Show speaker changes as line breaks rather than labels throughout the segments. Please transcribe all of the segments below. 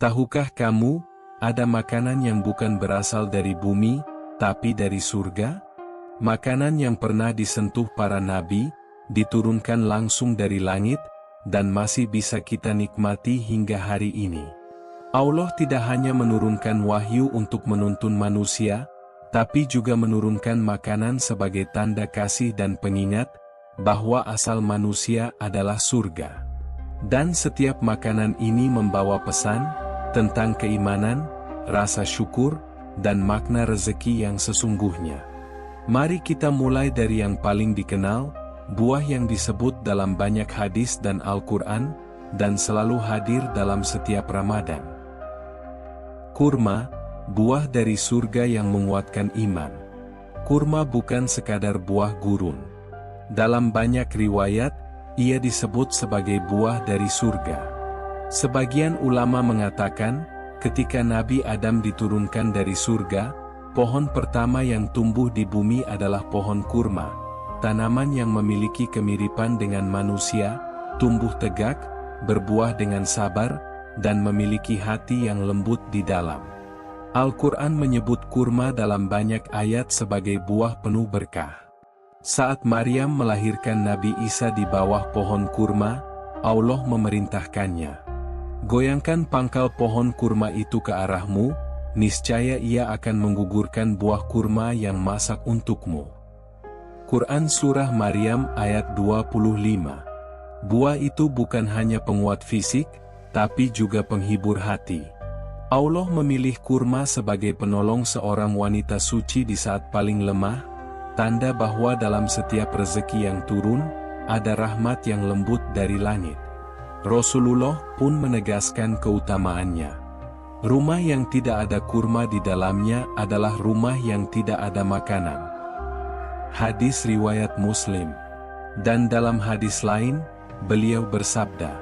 Tahukah kamu, ada makanan yang bukan berasal dari bumi, tapi dari surga? Makanan yang pernah disentuh para nabi, diturunkan langsung dari langit, dan masih bisa kita nikmati hingga hari ini. Allah tidak hanya menurunkan wahyu untuk menuntun manusia, tapi juga menurunkan makanan sebagai tanda kasih dan pengingat, bahwa asal manusia adalah surga. Dan setiap makanan ini membawa pesan tentang keimanan, rasa syukur, dan makna rezeki yang sesungguhnya. Mari kita mulai dari yang paling dikenal, buah yang disebut dalam banyak hadis dan Al-Quran, dan selalu hadir dalam setiap Ramadan. Kurma, buah dari surga yang menguatkan iman. Kurma bukan sekadar buah gurun. Dalam banyak riwayat, ia disebut sebagai buah dari surga. Sebagian ulama mengatakan, ketika Nabi Adam diturunkan dari surga, pohon pertama yang tumbuh di bumi adalah pohon kurma, tanaman yang memiliki kemiripan dengan manusia, tumbuh tegak, berbuah dengan sabar, dan memiliki hati yang lembut di dalam. Al-Quran menyebut kurma dalam banyak ayat sebagai buah penuh berkah. Saat Maryam melahirkan Nabi Isa di bawah pohon kurma, Allah memerintahkannya, "Goyangkan pangkal pohon kurma itu ke arahmu, niscaya ia akan menggugurkan buah kurma yang masak untukmu." Quran Surah Maryam ayat 25. Buah itu bukan hanya penguat fisik, tapi juga penghibur hati. Allah memilih kurma sebagai penolong seorang wanita suci di saat paling lemah, tanda bahwa dalam setiap rezeki yang turun, ada rahmat yang lembut dari langit. Rasulullah pun menegaskan keutamaannya. Rumah yang tidak ada kurma di dalamnya adalah rumah yang tidak ada makanan. Hadis riwayat Muslim. Dan dalam hadis lain, beliau bersabda,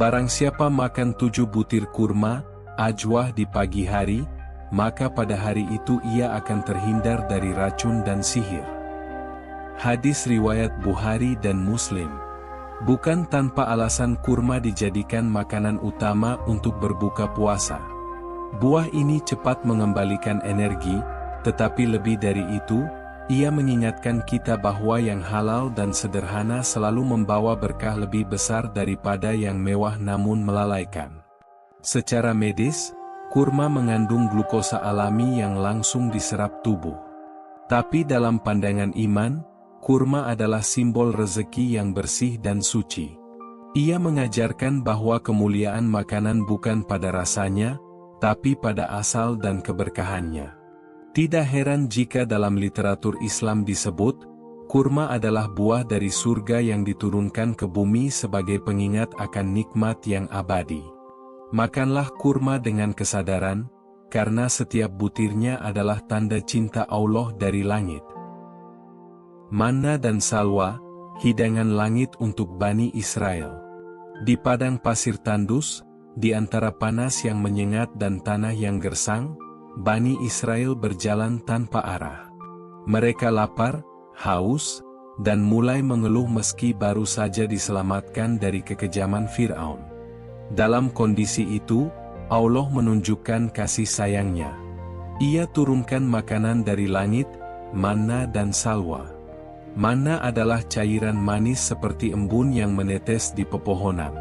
"Barang siapa makan 7 butir kurma, ajwah di pagi hari, maka pada hari itu ia akan terhindar dari racun dan sihir." Hadis riwayat Bukhari dan Muslim. Bukan tanpa alasan kurma dijadikan makanan utama untuk berbuka puasa. Buah ini cepat mengembalikan energi, tetapi lebih dari itu, ia mengingatkan kita bahwa yang halal dan sederhana selalu membawa berkah lebih besar daripada yang mewah namun melalaikan. Secara medis, kurma mengandung glukosa alami yang langsung diserap tubuh. Tapi dalam pandangan iman, kurma adalah simbol rezeki yang bersih dan suci. Ia mengajarkan bahwa kemuliaan makanan bukan pada rasanya, tapi pada asal dan keberkahannya. Tidak heran jika dalam literatur Islam disebut, kurma adalah buah dari surga yang diturunkan ke bumi sebagai pengingat akan nikmat yang abadi. Makanlah kurma dengan kesadaran, karena setiap butirnya adalah tanda cinta Allah dari langit. Manna dan salwa, hidangan langit untuk Bani Israel. Di padang pasir tandus, di antara panas yang menyengat dan tanah yang gersang, Bani Israel berjalan tanpa arah. Mereka lapar, haus, dan mulai mengeluh meski baru saja diselamatkan dari kekejaman Fir'aun. Dalam kondisi itu, Allah menunjukkan kasih sayangnya. Ia turunkan makanan dari langit, manna dan salwa. Manna adalah cairan manis seperti embun yang menetes di pepohonan.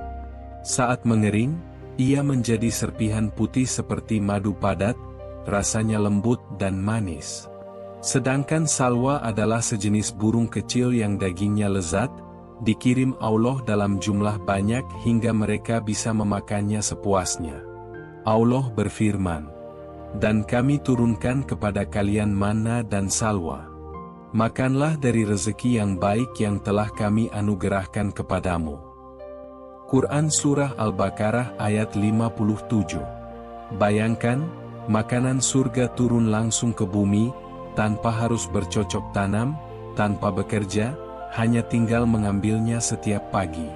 Saat mengering, ia menjadi serpihan putih seperti madu padat, rasanya lembut dan manis. Sedangkan salwa adalah sejenis burung kecil yang dagingnya lezat, dikirim Allah dalam jumlah banyak hingga mereka bisa memakannya sepuasnya. Allah berfirman, "Dan kami turunkan kepada kalian manna dan salwa. Makanlah dari rezeki yang baik yang telah kami anugerahkan kepadamu." Quran Surah Al-Baqarah ayat 57. Bayangkan, makanan surga turun langsung ke bumi, tanpa harus bercocok tanam, tanpa bekerja, hanya tinggal mengambilnya setiap pagi.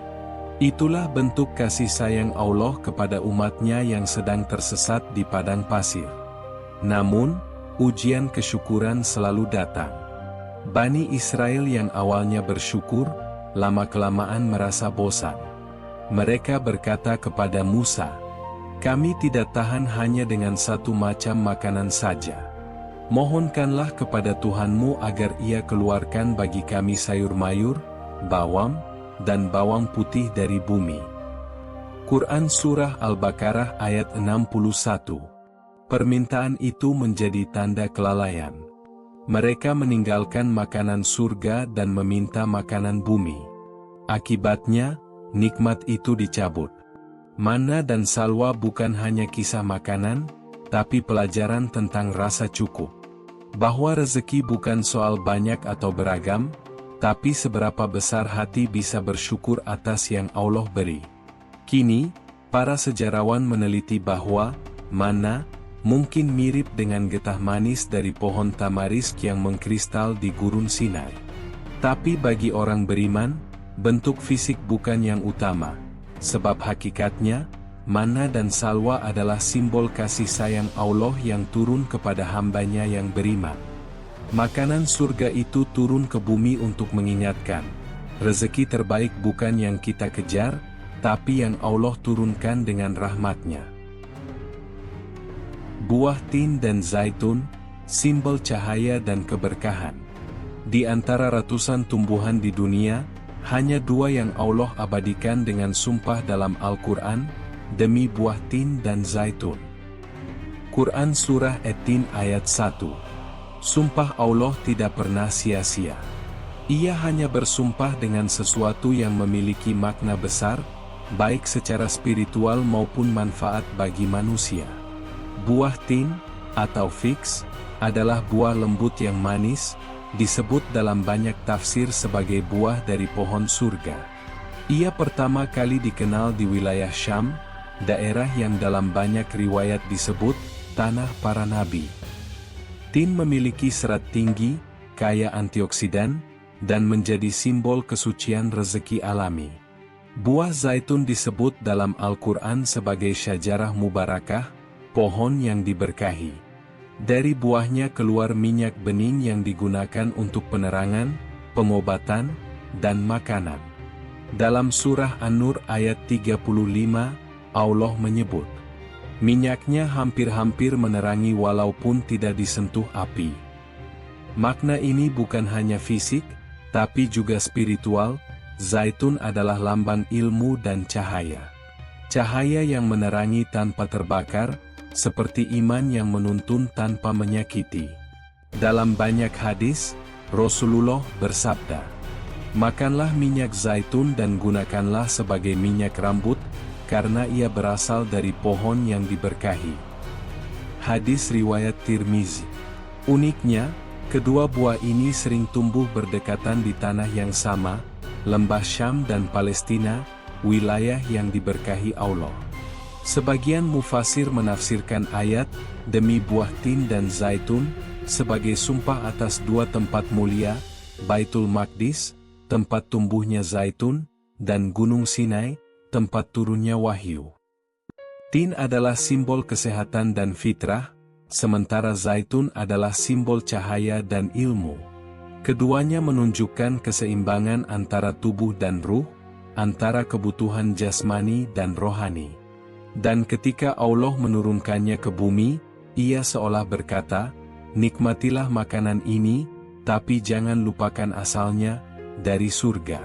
Itulah bentuk kasih sayang Allah kepada umatnya yang sedang tersesat di padang pasir. Namun, ujian kesyukuran selalu datang. Bani Israel yang awalnya bersyukur, lama-kelamaan merasa bosan. Mereka berkata kepada Musa, Kami tidak tahan hanya dengan satu macam makanan saja. Mohonkanlah kepada Tuhanmu agar Ia keluarkan bagi kami sayur mayur, bawang, dan bawang putih dari bumi. Quran Surah Al-Baqarah ayat 61. Permintaan itu menjadi tanda kelalaian. Mereka meninggalkan makanan surga dan meminta makanan bumi. Akibatnya, nikmat itu dicabut. Manna dan salwa bukan hanya kisah makanan, tapi pelajaran tentang rasa cukup. Bahwa rezeki bukan soal banyak atau beragam, tapi seberapa besar hati bisa bersyukur atas yang Allah beri. Kini, para sejarawan meneliti bahwa manna mungkin mirip dengan getah manis dari pohon tamarisk yang mengkristal di gurun Sinai. Tapi bagi orang beriman, bentuk fisik bukan yang utama. Sebab hakikatnya, manna dan salwa adalah simbol kasih sayang Allah yang turun kepada hambanya yang beriman. Makanan surga itu turun ke bumi untuk mengingatkan, rezeki terbaik bukan yang kita kejar, tapi yang Allah turunkan dengan rahmat-Nya. Buah tin dan zaitun, simbol cahaya dan keberkahan. Di antara ratusan tumbuhan di dunia, hanya dua yang Allah abadikan dengan sumpah dalam Al-Quran, demi buah tin dan zaitun. Quran Surah At-Tin ayat 1. Sumpah Allah tidak pernah sia-sia. Ia hanya bersumpah dengan sesuatu yang memiliki makna besar, baik secara spiritual maupun manfaat bagi manusia. Buah tin, atau figs, adalah buah lembut yang manis, disebut dalam banyak tafsir sebagai buah dari pohon surga. Ia pertama kali dikenal di wilayah Syam, daerah yang dalam banyak riwayat disebut tanah para nabi. Tin memiliki serat tinggi, kaya antioksidan, dan menjadi simbol kesucian rezeki alami. Buah zaitun disebut dalam Al-Quran sebagai syajarah mubarakah, pohon yang diberkahi. Dari buahnya keluar minyak bening yang digunakan untuk penerangan, pengobatan, dan makanan. Dalam surah An-Nur ayat 35, Allah menyebut, minyaknya hampir-hampir menerangi walaupun tidak disentuh api. Makna ini bukan hanya fisik, tapi juga spiritual. Zaitun adalah lambang ilmu dan cahaya. Cahaya yang menerangi tanpa terbakar, seperti iman yang menuntun tanpa menyakiti. Dalam banyak hadis, Rasulullah bersabda, makanlah minyak zaitun dan gunakanlah sebagai minyak rambut, karena ia berasal dari pohon yang diberkahi. Hadis riwayat Tirmizi. Uniknya, kedua buah ini sering tumbuh berdekatan di tanah yang sama, lembah Syam dan Palestina, wilayah yang diberkahi Allah. Sebagian mufasir menafsirkan ayat, demi buah tin dan zaitun, sebagai sumpah atas dua tempat mulia, Baitul Maqdis, tempat tumbuhnya zaitun, dan Gunung Sinai, tempat turunnya wahyu. Tin adalah simbol kesehatan dan fitrah, sementara zaitun adalah simbol cahaya dan ilmu. Keduanya menunjukkan keseimbangan antara tubuh dan ruh, antara kebutuhan jasmani dan rohani. Dan ketika Allah menurunkannya ke bumi, Ia seolah berkata, nikmatilah makanan ini, tapi jangan lupakan asalnya, dari surga.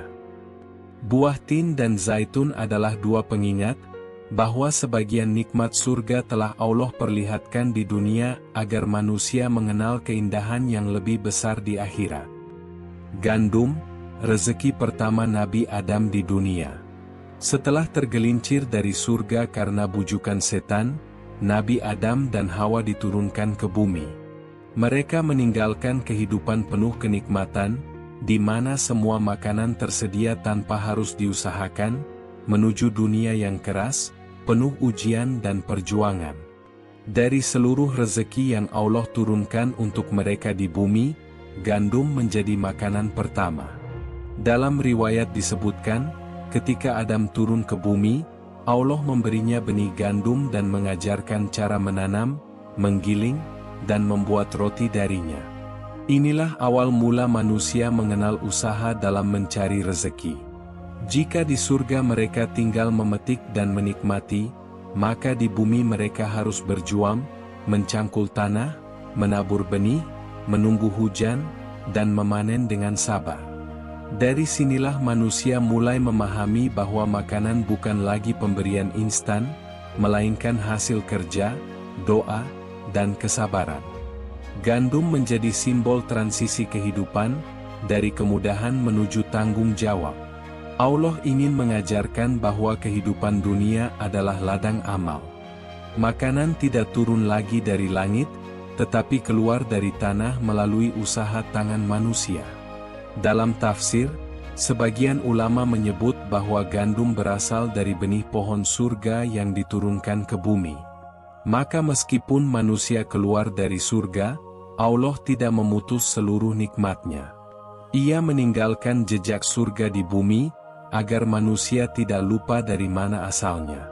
Buah tin dan zaitun adalah dua pengingat, bahwa sebagian nikmat surga telah Allah perlihatkan di dunia agar manusia mengenal keindahan yang lebih besar di akhirat. Gandum, rezeki pertama Nabi Adam di dunia. Setelah tergelincir dari surga karena bujukan setan, Nabi Adam dan Hawa diturunkan ke bumi. Mereka meninggalkan kehidupan penuh kenikmatan, di mana semua makanan tersedia tanpa harus diusahakan, menuju dunia yang keras, penuh ujian dan perjuangan. Dari seluruh rezeki yang Allah turunkan untuk mereka di bumi, gandum menjadi makanan pertama. Dalam riwayat disebutkan, ketika Adam turun ke bumi, Allah memberinya benih gandum dan mengajarkan cara menanam, menggiling, dan membuat roti darinya. Inilah awal mula manusia mengenal usaha dalam mencari rezeki. Jika di surga mereka tinggal memetik dan menikmati, maka di bumi mereka harus berjuang, mencangkul tanah, menabur benih, menunggu hujan, dan memanen dengan sabar. Dari sinilah manusia mulai memahami bahwa makanan bukan lagi pemberian instan, melainkan hasil kerja, doa, dan kesabaran. Gandum menjadi simbol transisi kehidupan, dari kemudahan menuju tanggung jawab. Allah ingin mengajarkan bahwa kehidupan dunia adalah ladang amal. Makanan tidak turun lagi dari langit, tetapi keluar dari tanah melalui usaha tangan manusia. Dalam tafsir, sebagian ulama menyebut bahwa gandum berasal dari benih pohon surga yang diturunkan ke bumi. Maka meskipun manusia keluar dari surga, Allah tidak memutus seluruh nikmatnya. Ia meninggalkan jejak surga di bumi, agar manusia tidak lupa dari mana asalnya.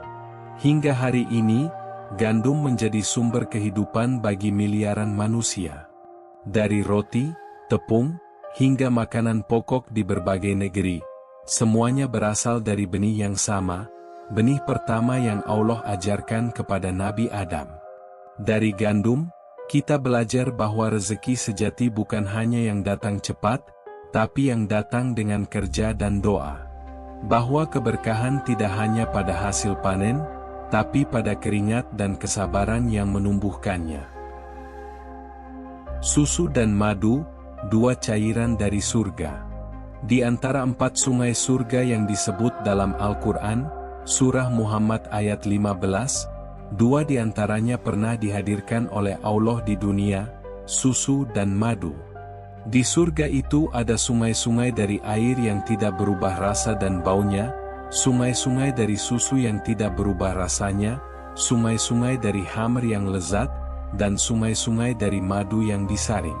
Hingga hari ini, gandum menjadi sumber kehidupan bagi miliaran manusia. Dari roti, tepung, hingga makanan pokok di berbagai negeri, semuanya berasal dari benih yang sama, benih pertama yang Allah ajarkan kepada Nabi Adam. Dari gandum, kita belajar bahwa rezeki sejati bukan hanya yang datang cepat, tapi yang datang dengan kerja dan doa. Bahwa keberkahan tidak hanya pada hasil panen, tapi pada keringat dan kesabaran yang menumbuhkannya. Susu dan madu, dua cairan dari surga. Di antara 4 sungai surga yang disebut dalam Al-Quran, Surah Muhammad ayat 15, 2 diantaranya pernah dihadirkan oleh Allah di dunia, susu dan madu. Di surga itu ada sungai-sungai dari air yang tidak berubah rasa dan baunya, sungai-sungai dari susu yang tidak berubah rasanya, sungai-sungai dari khamr yang lezat, dan sungai-sungai dari madu yang disaring.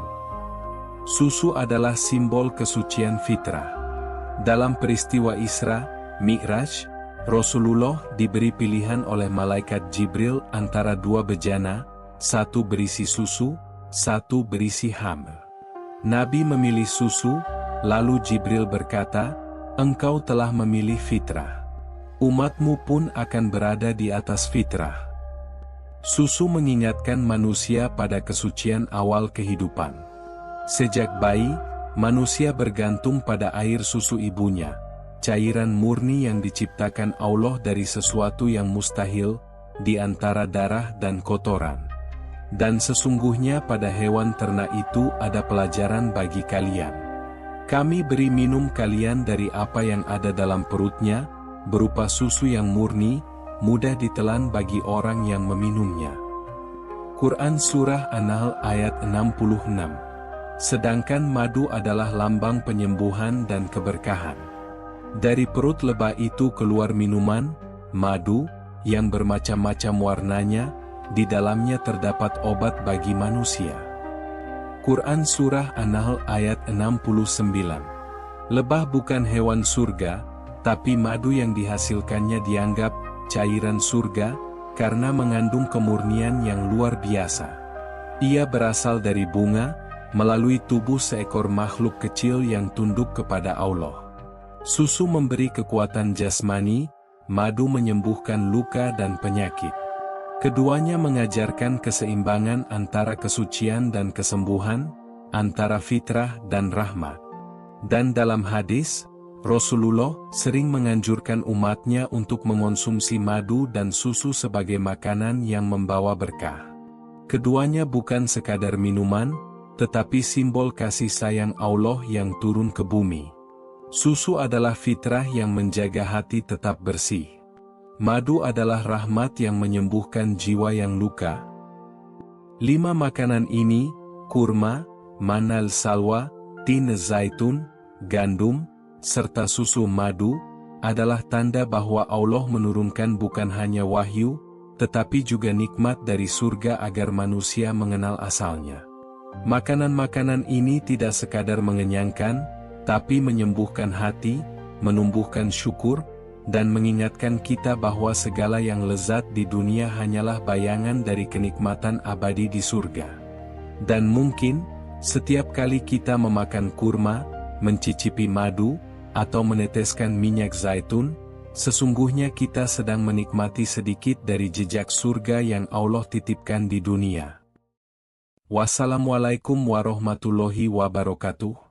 Susu adalah simbol kesucian fitrah. Dalam peristiwa Isra, Mi'raj, Rasulullah diberi pilihan oleh malaikat Jibril antara 2 bejana, satu berisi susu, satu berisi khamr. Nabi memilih susu, lalu Jibril berkata, "Engkau telah memilih fitrah. Umatmu pun akan berada di atas fitrah." Susu mengingatkan manusia pada kesucian awal kehidupan. Sejak bayi, manusia bergantung pada air susu ibunya, cairan murni yang diciptakan Allah dari sesuatu yang mustahil, di antara darah dan kotoran. Dan sesungguhnya pada hewan ternak itu ada pelajaran bagi kalian. Kami beri minum kalian dari apa yang ada dalam perutnya, berupa susu yang murni, mudah ditelan bagi orang yang meminumnya. Quran Surah An-Nahl ayat 66. Sedangkan madu adalah lambang penyembuhan dan keberkahan. Dari perut lebah itu keluar minuman, madu, yang bermacam-macam warnanya, di dalamnya terdapat obat bagi manusia. Quran Surah An-Nahl ayat 69. Lebah bukan hewan surga, tapi madu yang dihasilkannya dianggap cairan surga, karena mengandung kemurnian yang luar biasa. Ia berasal dari bunga, melalui tubuh seekor makhluk kecil yang tunduk kepada Allah. Susu memberi kekuatan jasmani, madu menyembuhkan luka dan penyakit. Keduanya mengajarkan keseimbangan antara kesucian dan kesembuhan, antara fitrah dan rahmat. Dan dalam hadis, Rasulullah sering menganjurkan umatnya untuk mengonsumsi madu dan susu sebagai makanan yang membawa berkah. Keduanya bukan sekadar minuman, tetapi simbol kasih sayang Allah yang turun ke bumi. Susu adalah fitrah yang menjaga hati tetap bersih. Madu adalah rahmat yang menyembuhkan jiwa yang luka. 5 makanan ini, kurma, manal salwa, tin zaitun, gandum, serta susu madu, adalah tanda bahwa Allah menurunkan bukan hanya wahyu, tetapi juga nikmat dari surga agar manusia mengenal asalnya. Makanan-makanan ini tidak sekadar mengenyangkan, tapi menyembuhkan hati, menumbuhkan syukur, dan mengingatkan kita bahwa segala yang lezat di dunia hanyalah bayangan dari kenikmatan abadi di surga. Dan mungkin, setiap kali kita memakan kurma, mencicipi madu, atau meneteskan minyak zaitun, Sesungguhnya kita sedang menikmati sedikit dari jejak surga yang Allah titipkan di dunia. Wassalamualaikum warahmatullahi wabarakatuh.